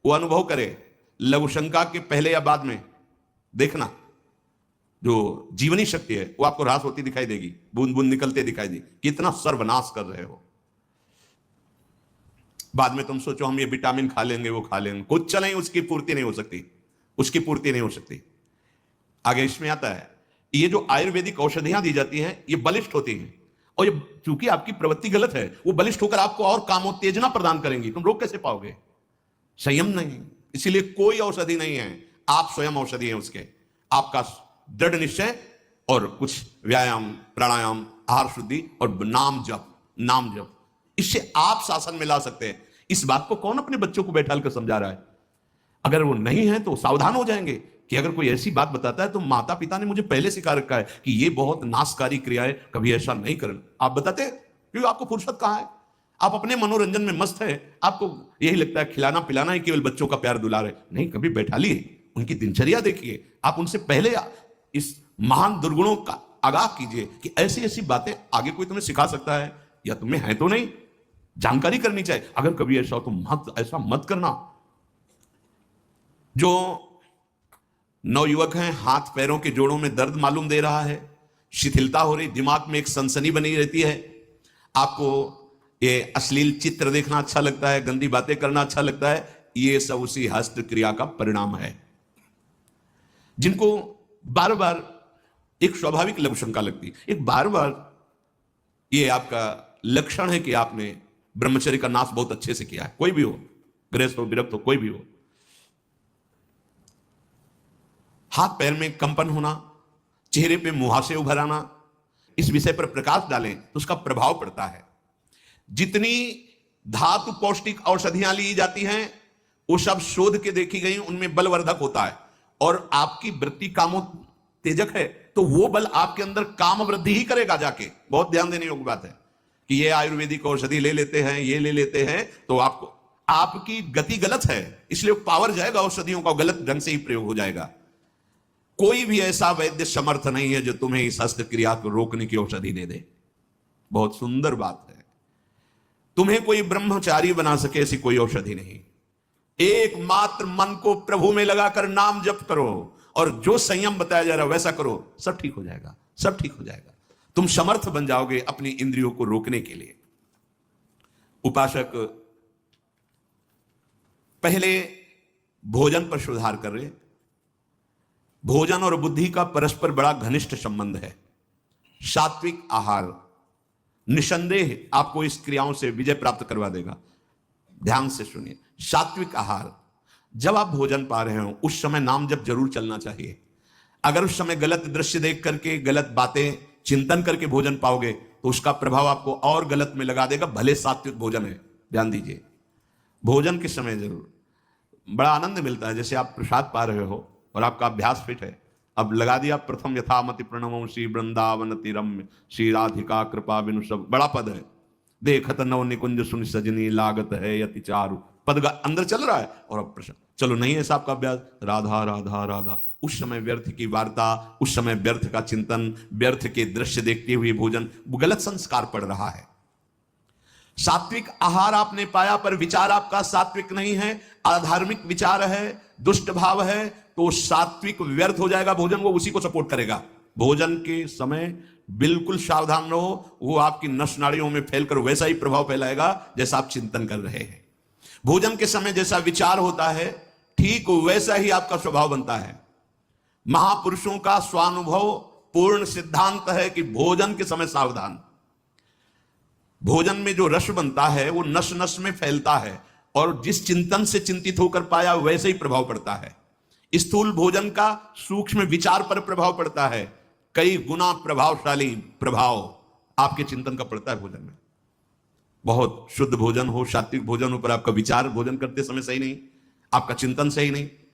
वो अनुभव करे लघु शंका के पहले या बाद में, देखना जो जीवनी शक्ति है वो आपको ह्रास होती दिखाई देगी, बूंद बूंद निकलते दिखाई देगी, कितना सर्वनाश कर रहे हो। बाद में तुम सोचो हम ये विटामिन खा लेंगे वो खा लेंगे, कुछ नहीं, उसकी पूर्ति नहीं हो सकती, उसकी पूर्ति नहीं हो सकती। आगे इसमें आता है ये जो आयुर्वेदिक औषधियां दी जाती हैं ये बलिष्ठ होती हैं, और ये चूंकि आपकी प्रवृत्ति गलत है वो बलिष्ठ होकर आपको और कामोत्तेजना प्रदान करेंगी, तुम रोक कैसे पाओगे? संयम नहीं। इसीलिए कोई औषधि नहीं है, आप स्वयं औषधि हैं उसके। आपका दृढ़ निश्चय और कुछ व्यायाम, प्राणायाम, आहार शुद्धि और नाम जप, इससे आप शासन में ला सकते हैं। इस बात को कौन अपने बच्चों को बैठाल कर समझा रहा है? अगर वो नहीं है तो सावधान हो जाएंगे कि अगर कोई ऐसी बात बताता है तो माता पिता ने मुझे पहले सिखा रखा है कि ये बहुत नाशकारी क्रिया है, कभी ऐसा नहीं करना। आप बताते हैं क्योंकि आपको फुर्सत कहां है, आप अपने मनोरंजन में मस्त है, आपको यही लगता है खिलाना पिलाना ही केवल बच्चों का प्यार दुलार है। नहीं, कभी बैठा लिए, उनकी दिनचर्या देखिए, आप उनसे पहले इस महान दुर्गुणों का आगाह कीजिए कि ऐसी ऐसी बातें आगे कोई तुम्हें सिखा सकता है या तुम्हें है तो नहीं, जानकारी करनी चाहिए। अगर कभी ऐसा हो तो ऐसा मत करना। जो नवयुवक हैं, हाथ पैरों के जोड़ों में दर्द मालूम दे रहा है, शिथिलता हो रही, दिमाग में एक सनसनी बनी रहती है, आपको ये अश्लील चित्र देखना अच्छा लगता है, गंदी बातें करना अच्छा लगता है, ये सब उसी हस्त क्रिया का परिणाम है। जिनको बार बार एक स्वाभाविक लघु शंका लगती, एक बार बार ये आपका लक्षण है कि आपने ब्रह्मचर्य का नाश बहुत अच्छे से किया है। कोई भी हो, गृहस्थ हो, विरक्त हो, कोई भी हो, हाथ पैर में कंपन होना, चेहरे पे मुहासे उभर आना, इस विषय पर प्रकाश डालें तो उसका प्रभाव पड़ता है। जितनी धातु पौष्टिक औषधियां ली जाती हैं वो सब शोध के देखी गई, उनमें बलवर्धक होता है, और आपकी वृत्ति कामोत्तेजक है तो वो बल आपके अंदर काम वृद्धि ही करेगा जाके। बहुत ध्यान देने योग्य बात है कि ये आयुर्वेदिक औषधि ले लेते हैं, ये ले लेते हैं तो आपकी गति गलत है, इसलिए पावर जाएगा औषधियों का, गलत ढंग से ही प्रयोग हो जाएगा। कोई भी ऐसा वैद्य समर्थ नहीं है जो तुम्हें इस हस्त क्रिया को रोकने की औषधि दे दे। बहुत सुंदर बात है, तुम्हें कोई ब्रह्मचारी बना सके ऐसी कोई औषधि नहीं। एकमात्र मन को प्रभु में लगाकर नाम जप करो और जो संयम बताया जा रहा है वैसा करो, सब ठीक हो जाएगा, सब ठीक हो जाएगा। तुम समर्थ बन जाओगे अपनी इंद्रियों को रोकने के लिए। उपासक पहले भोजन पर सुधार कर रहे। भोजन और बुद्धि का परस्पर बड़ा घनिष्ठ संबंध है। सात्विक आहार निसंदेह आपको इस क्रियाओं से विजय प्राप्त करवा देगा। ध्यान से सुनिए, सात्विक आहार, जब आप भोजन पा रहे हो उस समय नाम जप जरूर चलना चाहिए। अगर उस समय गलत दृश्य देख करके, गलत बातें चिंतन करके भोजन पाओगे तो उसका प्रभाव आपको और गलत में लगा देगा, भले सात्विक भोजन है। ध्यान दीजिए, भोजन के समय जरूर बड़ा आनंद मिलता है। जैसे आप प्रसाद पा रहे हो और आपका अभ्यास फिट है, अब लगा दिया प्रथम यथामति प्रणमो श्री वृंदावन तिरम्य श्री राधिका कृपा बिनु सब, बड़ा पद है। देखत नव निकुंज सुन सजनी लागत है यति चारु, पद अंदर चल रहा है और अब प्रश्न, चलो नहीं है आपका अभ्यास, राधा राधा राधा। उस समय व्यर्थ की वार्ता, उस समय व्यर्थ का चिंतन, व्यर्थ के दृश्य देखते हुए भोजन, गलत संस्कार पड़ रहा है। सात्विक आहार आपने पाया पर विचार आपका सात्विक नहीं है, अधार्मिक विचार है, दुष्ट भाव है, तो सात्विक व्यर्थ हो जाएगा भोजन, वो उसी को सपोर्ट करेगा। भोजन के समय बिल्कुल सावधान रहो, वो आपकी नस नाड़ियों में फैलकर वैसा ही प्रभाव फैलाएगा जैसा आप चिंतन कर रहे हैं। भोजन के समय जैसा विचार होता है ठीक वैसा ही आपका स्वभाव बनता है। महापुरुषों का स्वानुभव पूर्ण सिद्धांत है कि भोजन के समय सावधान। भोजन में जो रस बनता है वो नस नस में फैलता है और जिस चिंतन से चिंतित होकर पाया वैसे ही प्रभाव पड़ता है। स्थूल भोजन का सूक्ष्म विचार पर प्रभाव पड़ता है, कई गुना प्रभावशाली प्रभाव आपके चिंतन का पड़ता है भोजन में। बहुत शुद्ध भोजन हो, सात्विक भोजन हो, पर आपका विचार भोजन करते समय सही नहीं, आपका चिंतन सही नहीं,